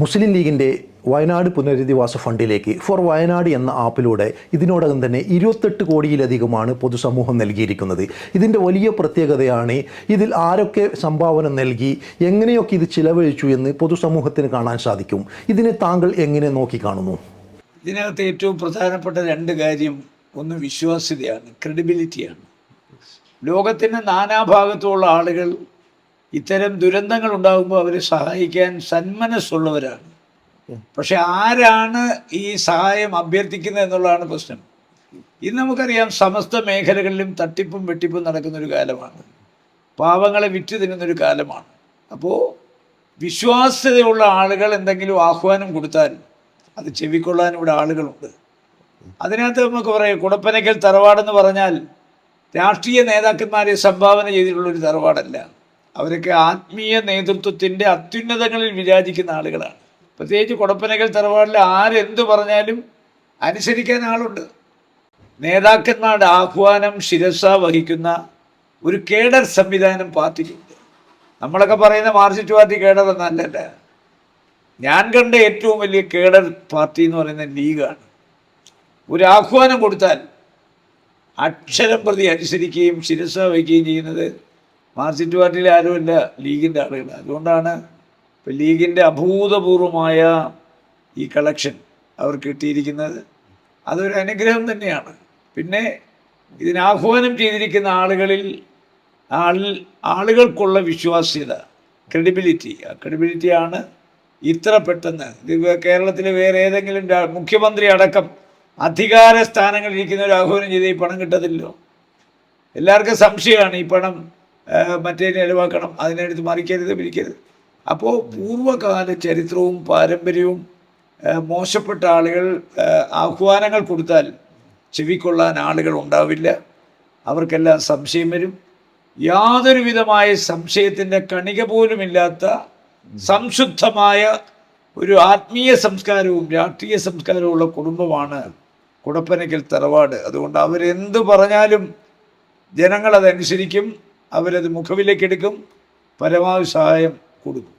മുസ്ലിം ലീഗിൻ്റെ വയനാട് പുനരധിവാസ ഫണ്ടിലേക്ക് ഫോർ വയനാട് എന്ന ആപ്പിലൂടെ ഇതിനോടകം തന്നെ 28 കോടിയിലധികമാണ് പൊതുസമൂഹം നൽകിയിരിക്കുന്നത്. ഇതിൻ്റെ വലിയ പ്രത്യേകതയാണ് ഇതിൽ ആരൊക്കെ സംഭാവന നൽകി, എങ്ങനെയൊക്കെ ഇത് ചിലവഴിച്ചു എന്ന് പൊതുസമൂഹത്തിന് കാണാൻ സാധിക്കും. ഇതിനെ താങ്കൾ എങ്ങനെ നോക്കിക്കാണുന്നു? ഇതിനകത്ത് ഏറ്റവും പ്രധാനപ്പെട്ട രണ്ട് കാര്യം, ഒന്ന് വിശ്വാസ്യതയാണ്, ക്രെഡിബിലിറ്റിയാണ്. ലോകത്തിൻ്റെ നാനാഭാഗത്തുള്ള ആളുകൾ ഇത്തരം ദുരന്തങ്ങൾ ഉണ്ടാകുമ്പോൾ അവരെ സഹായിക്കാൻ സന്മനസ്സുള്ളവരാണ്. പക്ഷെ ആരാണ് ഈ സഹായം അഭ്യർത്ഥിക്കുന്നത് എന്നുള്ളതാണ് പ്രശ്നം. ഇന്ന് നമുക്കറിയാം, സമസ്ത മേഖലകളിലും തട്ടിപ്പും വെട്ടിപ്പും നടക്കുന്നൊരു കാലമാണ്, പാവങ്ങളെ വിറ്റ് തിന്നുന്നൊരു കാലമാണ്. അപ്പോൾ വിശ്വാസ്യതയുള്ള ആളുകൾ എന്തെങ്കിലും ആഹ്വാനം കൊടുത്താൽ അത് ചെവിക്കൊള്ളാൻ ഇവിടെ ആളുകളുണ്ട്. അതിനകത്ത് നമുക്ക് പറയാം, കുടപ്പനയ്ക്കൽ തറവാടെന്ന് പറഞ്ഞാൽ രാഷ്ട്രീയ നേതാക്കന്മാരെ സംഭാവന ചെയ്തിട്ടുള്ളൊരു തറവാടല്ല. അവരൊക്കെ ആത്മീയ നേതൃത്വത്തിൻ്റെ അത്യുന്നതങ്ങളിൽ വിരാജിക്കുന്ന ആളുകളാണ്. പ്രത്യേകിച്ച് കുടപ്പനയ്ക്കൽ തറവാടിൽ ആരെന്തു പറഞ്ഞാലും അനുസരിക്കാൻ ആളുണ്ട്. നേതാക്കന്മാരുടെ ആഹ്വാനം ശിരസ വഹിക്കുന്ന ഒരു കേഡർ സംവിധാനം പാർട്ടിക്കുണ്ട്. നമ്മളൊക്കെ പറയുന്ന മാർക്സിസ്റ്റ് പാർട്ടി കേഡർ എന്നല്ലല്ല. ഞാൻ കണ്ട ഏറ്റവും വലിയ കേഡർ പാർട്ടി എന്ന് പറയുന്ന ലീഗാണ്. ഒരു ആഹ്വാനം കൊടുത്താൽ അക്ഷരം പ്രതി അനുസരിക്കുകയും ശിരസ വഹിക്കുകയും ചെയ്യുന്നത് മാർക്സിസ്റ്റ് പാർട്ടിയിലെ ആരുമല്ല, ലീഗിൻ്റെ ആളുകൾ. അതുകൊണ്ടാണ് ഇപ്പോൾ ലീഗിൻ്റെ അഭൂതപൂർവമായ ഈ കളക്ഷൻ അവർ കിട്ടിയിരിക്കുന്നത്. അതൊരു അനുഗ്രഹം തന്നെയാണ്. പിന്നെ ഇതിനാഹ്വാനം ചെയ്തിരിക്കുന്ന ആളുകൾക്കുള്ള വിശ്വാസ്യത, ക്രെഡിബിലിറ്റി, ആ ക്രെഡിബിലിറ്റിയാണ് ഇത്ര പെട്ടെന്ന്. ഇത് കേരളത്തിലെ വേറെ ഏതെങ്കിലും മുഖ്യമന്ത്രി അടക്കം അധികാര സ്ഥാനങ്ങളിൽ ഇരിക്കുന്നവർ ആഹ്വാനം ചെയ്ത് ഈ പണം കിട്ടത്തില്ലല്ലോ. എല്ലാവർക്കും സംശയമാണ്, ഈ പണം മറ്റേ ചെലവാക്കണം, അതിനെടുത്ത് മറിക്കരുത്, പിരിക്കരുത്. അപ്പോൾ പൂർവ്വകാല ചരിത്രവും പാരമ്പര്യവും മോശപ്പെട്ട ആളുകൾ ആഹ്വാനങ്ങൾ കൊടുത്താൽ ചെവിക്കൊള്ളാൻ ആളുകൾ ഉണ്ടാവില്ല. അവർക്കെല്ലാം സംശയം വരും. യാതൊരു വിധമായ സംശയത്തിൻ്റെ കണിക പോലുമില്ലാത്ത സംശുദ്ധമായ ഒരു ആത്മീയ സംസ്കാരവും രാഷ്ട്രീയ സംസ്കാരവും ഉള്ള കുടുംബമാണ് കുടപ്പനയ്ക്കൽ തറവാട്. അതുകൊണ്ട് അവരെന്ത് പറഞ്ഞാലും ജനങ്ങളതനുസരിക്കും, അവരത് മുഖവിലേക്കെടുക്കും, പരമാവധി സഹായം കൊടുക്കും.